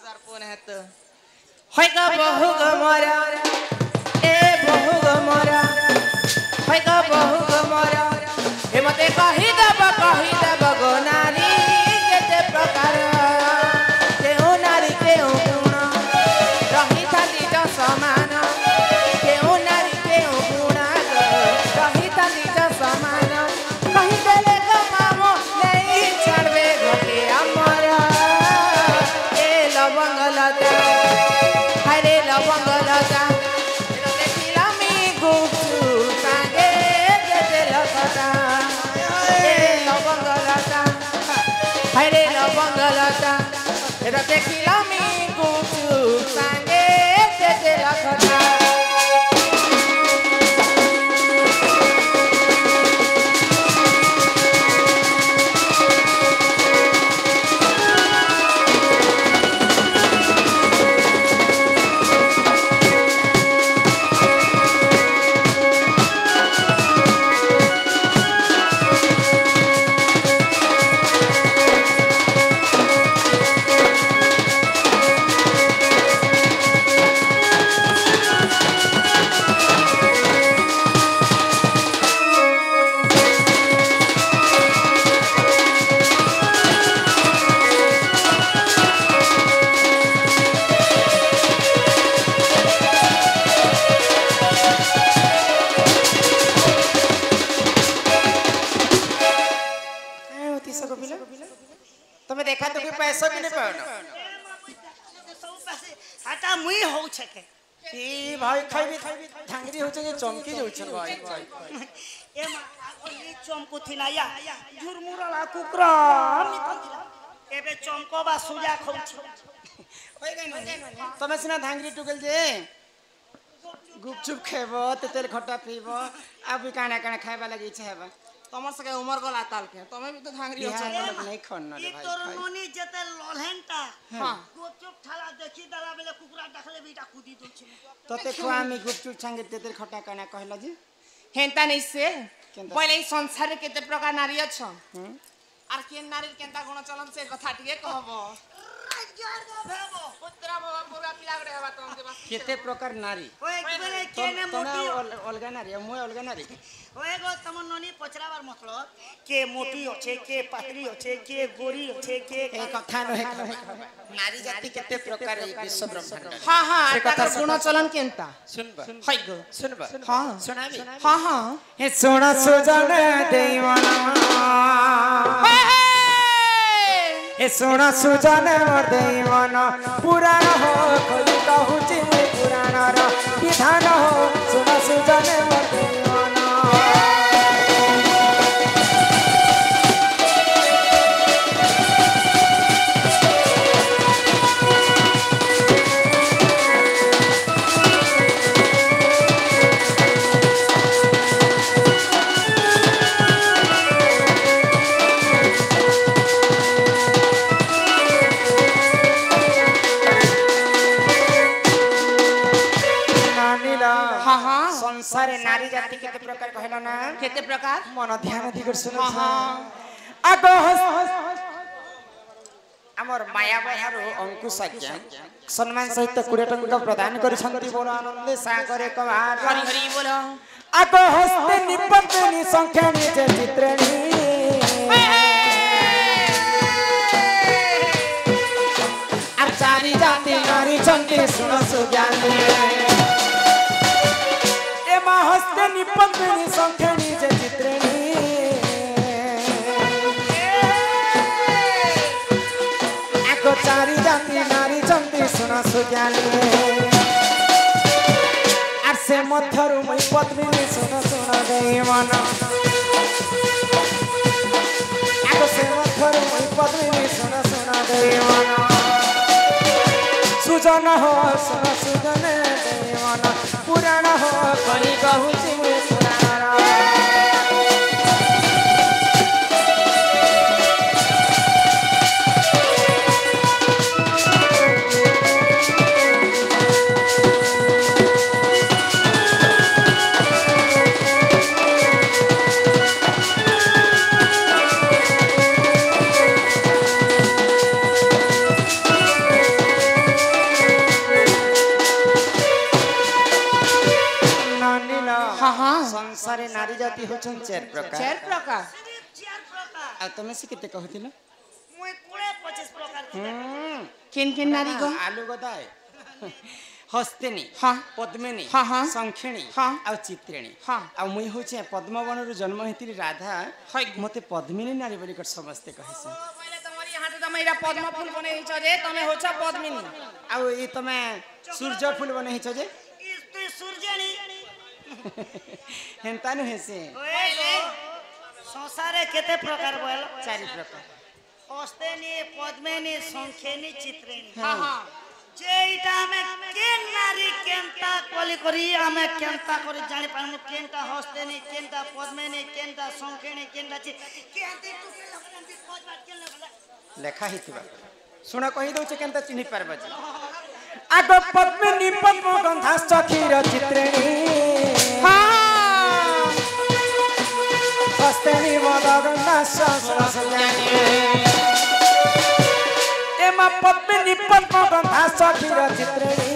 sarpon het. Hoy ka bahu gamara, bahu gamara. Hoy ka bahu gamara. He mate kahida bagonari kete prakara. Ke onari ke oguna, rahi thali ja samana. Ke onari ke oguna, rahi thali ja samana. Kahi dele gamamo nahi chadve ghate amara. E lavangalata, hare lavangalata. Dekila mi guptu sange kete lakata. Hare lavangalata, era tequila mi gustu sange tete la kata. तुम्हें देखा तो कोई पैसा भी नहीं पाना हाटा मुई हो छके ए भाई खाइबी धांगरी हो छके चमकी जाउ छन भाई ए मा आगोली चमकु थिना या झुरमुरला कुकरा हामी तंदिला एबे चमकबा सुजा खौछ होय गइन तमे सिना धांगरी टुकल जे गुपचुप खेबो तेल खट्टा पीबो अब काना काना खाइबा लागि इच्छा हेबा तमर सके उमर गला ताल के तमे भी तो धांगरी हो छ नहीं खन्न रे ई भाई तोर नोनी जते ललहेंटा हां गुपचुप थाला देखि दला बेले कुकरा डखले बेटा कुदी दो छ तते खुआ में गुपचुप संगे तेल खट्टा काना कहला जी हेंता नहीं से पहले संसार के केते प्रकार नारी छ आर के नारी केंता गुण चलन से कथा टिके कहबो राजगार दो भेबो पुत्रा बाबा पूरा पिला गरे हवा तुम के बस केते प्रकार नारी ओए बेले केने मोटी अलगा नारी मोय अलगा नारी ओए गो तम नोनी पचराबार मतलब के मोटी होछे के पतली होछे के गोरी होछे के ए कथा न नारी जाति केते प्रकार विश्व ब्रह्मांड हां हां एटा गुण चलन केंता सुनबा हाय गो सुनबा हां सुनाबी हां हां हे सोना सुजन देवाना हे सोना सुजन देवाना पुराण हो कोई कहूची पुराण रा विधान हो सोना सुजन देवाना संसार नारी जाति केते प्रकार कहला ना केते प्रकार मन ध्यान दी कर सुनो आगो हमर माया बहारो अंकुश आज्ञा सम्मान सहित 20 टंका प्रदान करि छंती बोल आनंद सागरे कवार हरि हरि बोलो आगो हस्ते निपतनी संख्या निजे चित्रणी आचारी जाति नारी छंती सुनो सुज्ञानी हस्ते निपतनी संख्या निजे चित्रणी आको चारी जाति नारी चंदी सुना सुज्ञानी आर से मथरु मै पद्मिनी सुना सुना देवन आको से मथरु मै पद्मिनी सुना सुना देवन सुजन हो सुना सुजन देवन पुराण हो कली कहूची पुराण नारी जाति होचन चार प्रकार 4 प्रकार चार प्रकार आ तुम से केते कहथिलो मुई 20-25 प्रकार किन किन नारी को आलू गदाय हस्तिनी हाँ पद्मिनी हाँ, हाँ। संखिणी हाँ। आ चित्रिणी हाँ। आ मुई होचे पद्मवनरु जन्म हेतिरी राधा है। मते पद्मिनी नारी बोली कर समस्ते कहेसे पहिले तमरी यहाँ तो तमे इरा पद्म फूल बने हिच जे तमे होछ पद्मिनी आ ई तमे सूर्य फूल बने हिच जे इस तू सूर्यनी हेंता नु हेसे पहिले संसारे केते प्रकार बोल चारि प्रकार हस्तेनी पद्मेनी संखेनी चित्रेनी हाँ हाँ जेइटा हमें केन नारी केनता कली करी हमें केनता करी जानि पानु केनता हस्तेनी केनता पद्मेनी केनता संखेनी केनता केनती तू केनती पद्मात केन लेखा हितिबा सुण कहि दउचे केनता चिन्हि पारबा जे आग पद्मिनी पद्म गंधाश्च क्षीर चित्रिणी हाँ हस्तेनी मद गंधाश्च सरसजानी एमा पद्मिनी पद्म गंधाश्च क्षीर चित्रिणी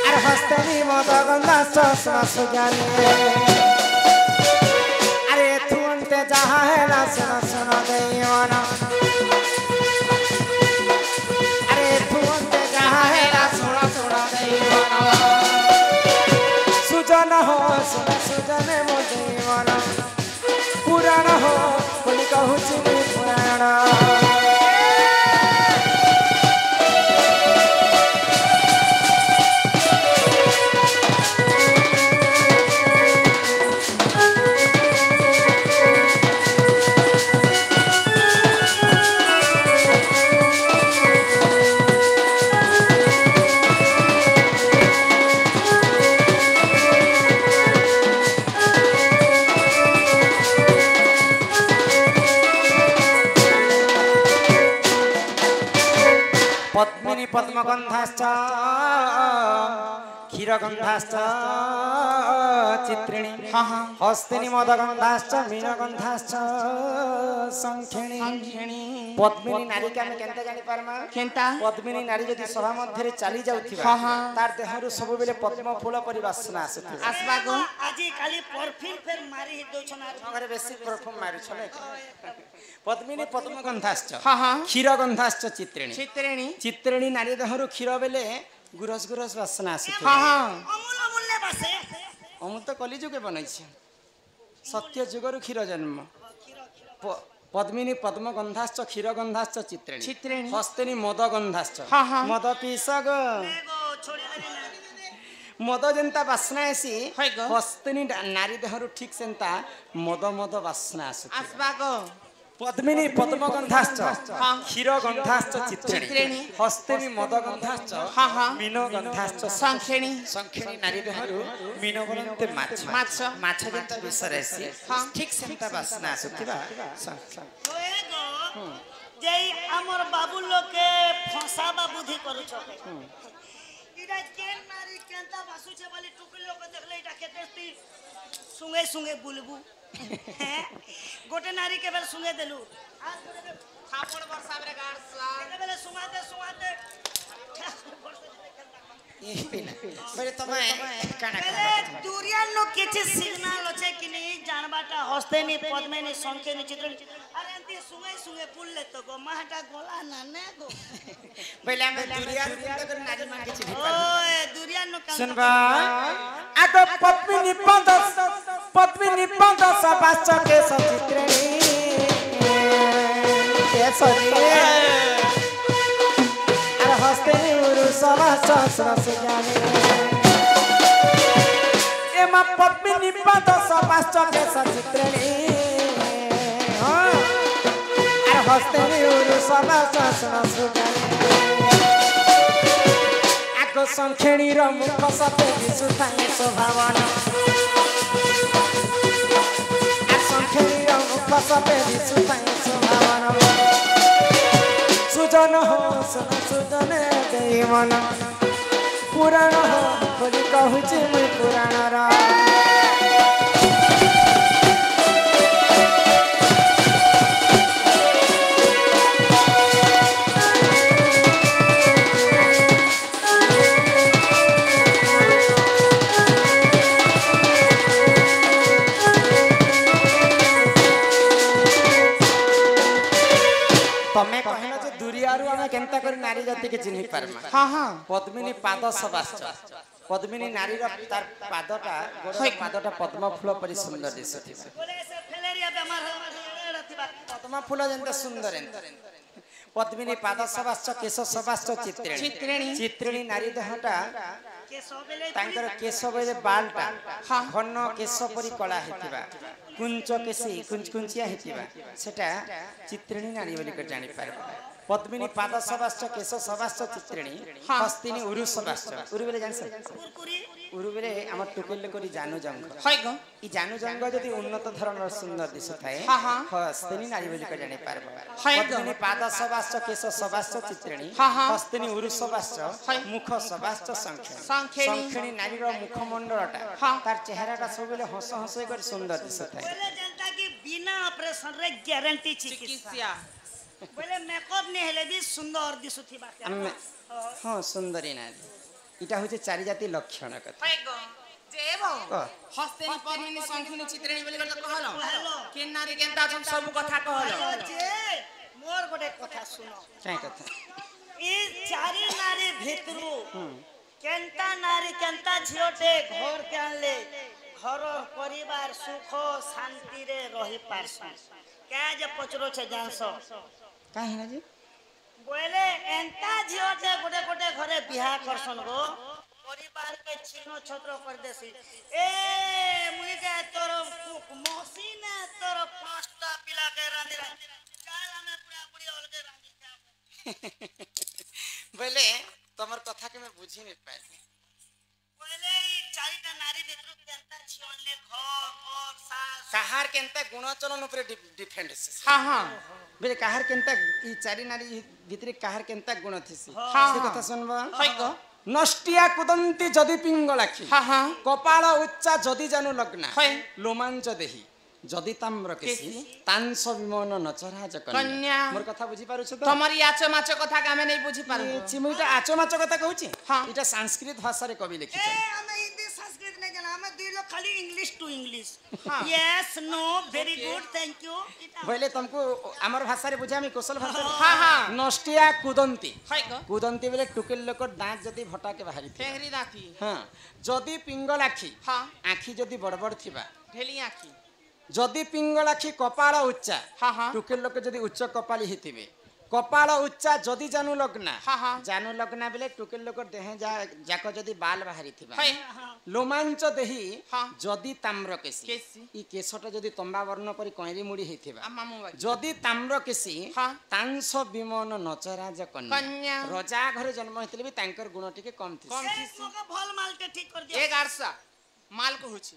अरे हस्तेनी मद गंधाश्च सरसजानी अरे तू अंते जहाँ है ना सुनो सुनो देवाना सुजन हो सुजन मो देवन पुराण हो बोली कहूची पुराण पद्मिनी पद्मगंधाश्च क्षीरगंधाश्च चित्रिणी हस्तिनी मदगंधाश्च मीनगंधाश्च संखिणी पद्मिनी नारी के हम केनता जानि पारमा केनता पद्मिनी नारी यदि सभा मध्य चली जाउथिबा हाँ, हाँ। तार देहरु सब बेले पद्म फूल परि वासना आसुथिबा आसबा को आजी खाली परफ्यूम फेर मारी हि दोछ ना घरे बेसी परफ्यूम मारु छले पद्मिनी पद्मगंधाश्च हाँ हाँ क्षीरगंधाश्च चित्रिणी चित्रिणी चित्रिणी नारी देहरु क्षीर बेले गुरस गुरस वासना आसुथिबा हाँ हाँ अमूल अमूल ने बसे अमूल तो कली जुगे बनैछि सत्य जुगरु क्षीर जन्म पद्मिनी पद्मगंधाश्च क्षीरगंधाश्च चित्रिणी चित्रिणी। हस्तिनी मदगंधाश्च हाँ, हाँ। मद पीसग एगो छोड़ी देनी ना मद जेंता वासना आसी है गो। हस्तिनी नारी देहरु ठीक सेंता मद मद वासना आसुथिबा आसबा को पद्मिनी पद्मगंधाश्च हाँ। क्षीरगंधाश्च चित्रिणी चित्रिणी। हस्तिनी मदगंधाश्च हाँ, हाँ। मीनगंधाश्च संखिणी संखिणी नारी देहरु मीन बनते माछ माछ। माछ जेंता बिसरेसी हाँ। ठीक सेंता वासना आसुथिबा एगो जेई हमर बाबू लोग के फसाबा बुद्धि करू छके इडा केन नारी केनता बासु छे वाली टुकली लोग देखले इटा केतेस्ती सुंगे सुंगे बुलबू हैं गोटे नारी के बेल सुंगे देलु आज थापड़ बरसाब रे गाड़ सा के बेले सुंगाते सुंगाते बरे तमे काना अरे दुरिया नो किछि सिग्नल होचे कि नहीं जानबाटा हस्तेनी पद्मेनी संखेनी चित्रिणी अरे एंती सुंगे सुंगे बुलले तो गो माटा गोला ना ने गो पहले हम दुरिया तक नारी मान के चिन्ह ओए दुरिया नो कान सुनबा आग पद्मिनी पद सबाश्च के चित्रिणी के सजी अरे हस्तिनी उरु सबाश्च सरसजानी एमा पद्मिनी पद सबाश्च के चित्रिणी अरे हस्तिनी उरु सबाश्च सरसजानी संखेणी मुख सते दिशुଥାଏ स्वभावन संखेणी मुख सते दिशुଥାଏ स्वभावन सुजन हो सुजन देई मन पुराण हो बोली कहूची मुई पुराणर तमे कहना जे दुरियारू आमे केनता कर नारी जाति के चिन्हि पारमा हाँ हाँ पद्मिनी पाद सबाश्च पद्मिनी नारी तार पादटा गोड़ पादटा पद्म फूल परि सुंदर दिसुथिबा बोले से फैलेरिया बेमार एड़ा थिबा पद्म फूल जेंता सुंदर पद्मिनी पाद सबाश्च केश सबाश्च चित्रिणी चित्रिणी नारी देहटा के सबेले तांकर केश बेले बालटा घन केश परि कला हेतिबा कुंच केसी कुंच कुंचिया हेतिबा सेटा चित्रिणी नारी बोली कर जानि पारबा पद्मिनी पाद सबाश्च केश सबाश्च चित्रिणी हस्तिनी उरु सबाश्च उरु बेले जानस कुरकुरी उरु बेले हमर टुकेल करी जानू जंग है गो ई जानू जंग जदि उन्नत धरणर सुंदर दिसु थाए हाँ, हाँ। हस्तिनी नारी बोली कर जानि पारबा है गो। पद्मिनी पाद सबाश्च केश सबाश्च चित्रिणी हाँ, हाँ। हस्तिनी उरु सबाश्च है। मुख सबाश्च संखेणी संखेणी। संखेणी नारीर मुखमंडलटा हाँ। तार चेहराटा सब बेले हस हस कर सुंदर दिसु थाए बोले जनता की बिना ऑपरेशन रे गारंटी चिकित्सा चिकित्सा बोले मेकअप नहीं हेले भी सुंदर दिसुथिबा आमे हाँ सुंदरी नारी इटा होचे चारि जाति लक्षण कथा है गो जे बो क हस्तेनी पद्मिनी शंखिनी चित्रिणी बोली कर कहलो कहलो। के नारी केनता छन सब कथा कहलो जे मोर गोटे कथा सुनो काय कथा ई चारि नारी भितरु केनता नारी केनता झियोटे घर के आनले घर परिवार सुख शांति रे रही पारसन क्या जे पचरो छे जानसो काय हेना जी बोले एंता झियोटे गोटे गोटे घरे बियाह करसन गो परिवार के छिनो छत्र कर देसी ए मुई के तोर मौसी ने तोर पांचटा पिला के रांधी काल हमें पूरा पूरी अलगे रांधी बोले तमर कथा के मैं बुझी नहीं पाइली बोले ई चारिटा नारी भितरु केनता छियोनले घर और सास काहार केनता गुण चलन ऊपर डिफेंड से हाँ हाँ बोले काहार केनता ई चारि नारी भितरे काहार केनता गुण थिसी हाँ, से हाँ। कथा सुनबा है गो नष्टिया कुदंती जदि पिंगलाखी हाँ हाँ कपाळ उच्चा जदि जानु लग्ना है। लोमांच देही जदि ताम्र केसी तांस विमन नचराज कन्या। मोर कथा बुझी पारुछ तो तमरी आचो माचो कथा का नहीं बुझी पारु चिमुटा आचो माचो कथा कहूची हाँ। इटा संस्कृत भाषा रे कवि ए लिखिछन हमें हिंदी संस्कृत नहीं जाना हमें दुई लोग खाली इंग्लिश टू इंग्लिश हाँ। Yes know very good thank you बोले तुमको हमर भाषा रे बुझा मी कौशल भाषा रे हाँ हाँ नष्टिया कुदंती है गो कुदंती बोले टुकेल लोक दांत जदि भटा के बाहरी थी ठेंगरी दाती हां जदि पिंगल आखी हाँ आखी जदि बड़बड़ थिबा ढेली आखी जदि पिंगल आखी कपाळ उच्चा हाँ हाँ टुकेल लोक जदि उच्च कपाली हिथिबे कपाळ उच्चा जदि जानू लग्ना हाँ हाँ जानू लग्ना बेले टुकेल लोक देहे जाक जदि बाल बाहरी थिबा है लोमांच देही हाँ। जदि ताम्र केसी केसी। ई केशटा जदि तंबा वर्ण परि कइरी मुड़ी हिथिबा आ मामू बाकी जदि ताम्र केसी हाँ। तांस विमन नचराज कन्या। कन्या रजा घरे जन्म हेतले भी तांकर गुण टिके कम थी कम ए मोका भल माल के ठीक कर दिया एक आरसा माल को हुची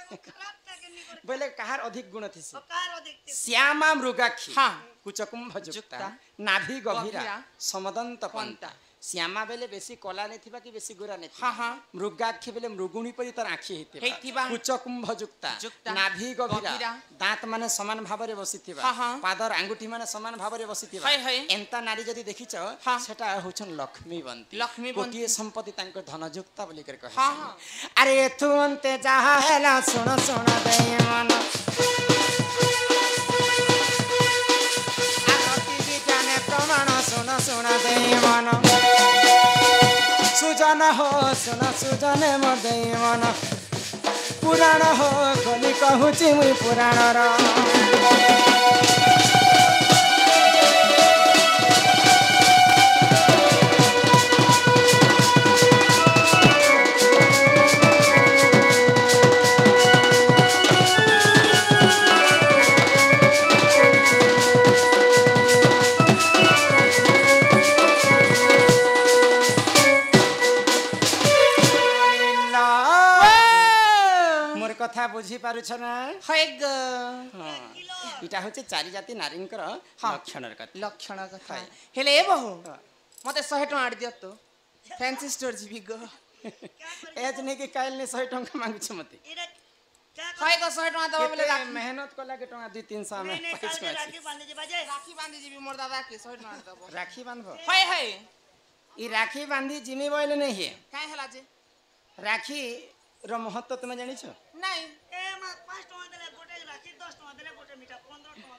खराब के नहीं कर बोले कहार अधिक गुण थी कार अधिक श्यामा मृगाक्षी हाँ। कुचकुंभ जुक्ता जुक्ता। नाभि गभीरा गभीरा। समदंत पंता पंता। श्यामा बेले बेसी कला नहीं थिबा कि बेसी गोरा नहीं हाँ, हाँ। मृगाक्षी बेले मृगुणी परि तार आखी हेतिबा। हेतिबा कुचकुंभ जुक्ता जुक्ता। नाभि गभीरा गभीरा। दांत माने समान भाबरे बसिथिबा हाँ, हाँ। पादर आंगुठी माने समान भाबरे बसिथिबा है, है। एंता नारी जदि देखिछ हाँ। सेटा होछन लक्ष्मीवंती लक्ष्मीवंती। कोटिए संपत्ति तांकर धनजुक्ता बोली कर कहे हाँ, हाँ। अरे तू अंते जहा हैला सुन सुन दे मन आरती भी जाने प्रमाण सुन सुन दे मन सुजन हो सुन सुजन मदे मन पुराण हो खोली कहूची मुई पुराण रा मोर कथा बुझी पारुछ ना है गो इटा होचे चारि जाति नारींकर लक्षणर कथा लक्षण कथा है। हेले ए बहु मते 100 टका आड दियो तो फैंसी स्टोर जीबी गो एज ने के काइल ने 100 टका मांगु छ मते इरे क्या है गो 100 टका दबा बोले केते मेहनत कला के टका 2-300 में नहीं पैसा काल राखी बांधे जे बाजे राखी बांधी जीबी मोर दादा के 100 टका दबो राखी बांधबो है ई राखी बांधी जिमी बोले नहीं है काहे हला जे राखी रो महत्व तुम जानी छ नहीं ए मा 5 टका देले गोटे राखी 10 टका देले गोटे मीठा 15 टका